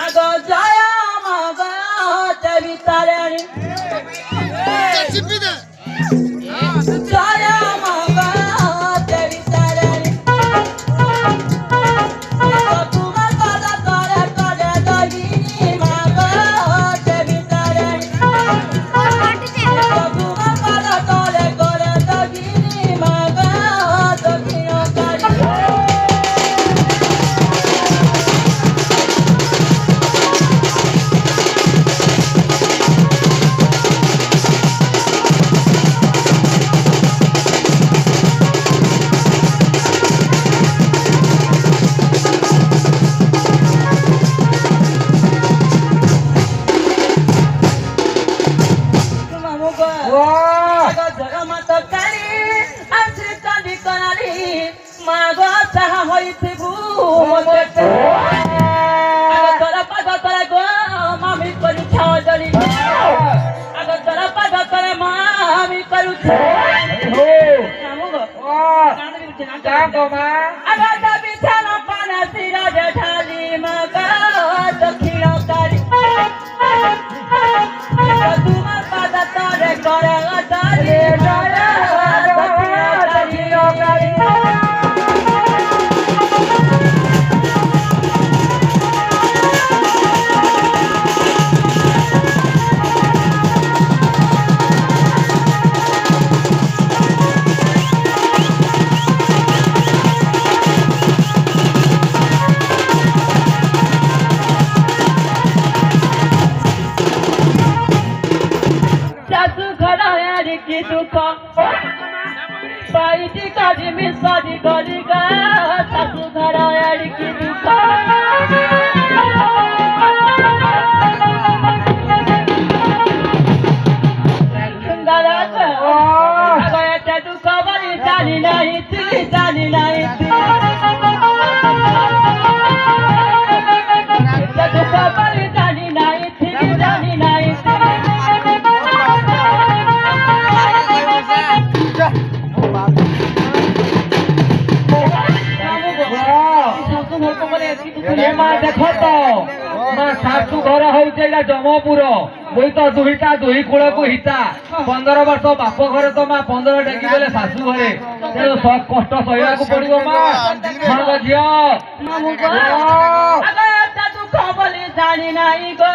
ଆଗ ଜୟ ମଗତେ ଭିତରଣୀ ଜୟ ମଗତେ ଭିତରଣୀ ତୁମ ପଦ ତଳେ ତଳେ ଦହିନି ମଗତେ ଭିତରଣୀ ତୁମ ପଦ ତଳେ ତଳେ ଦହିନି ମଗତେ ଭିତରଣୀ Paiti kaji misadi kaji ga sasu ghara adi ki dukha sundara ka agaya ta dukha bari jani nahi ta dukha bari jani nahi देख तो शाशु घर हूँ जमपुर मुई तो दुईटा दुई कूल को हिता 15 वर्ष बाप घर तो माँ 15 टेकी गले शाशु घरे तेणु सब कष्ट सहवा पड़ो माँ झी दुख बोली जानी नाई गो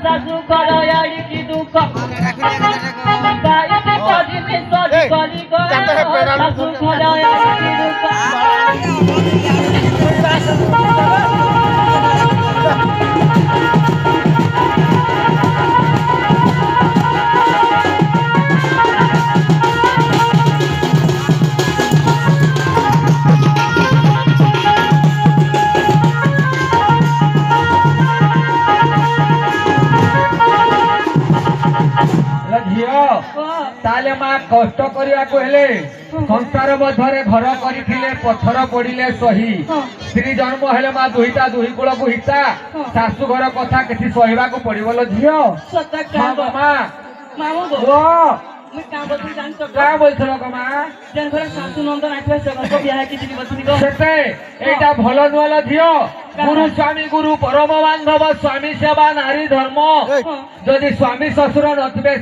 शाशु घर की दुख शाशु घर ताले माँ कष्ट करने संसार मध्य घर करथिले पत्थर पड़िले सही स्त्री जन्म हेले माँ दुईटा दुई कूल को हिता शाशु घर कथा किसी सहवा पड़ो झील भल नुआल झील गुरु स्वामी गुरु परम बांधव स्वामी सेवा नारी धर्म जदि स्वामी ससुर नथिबे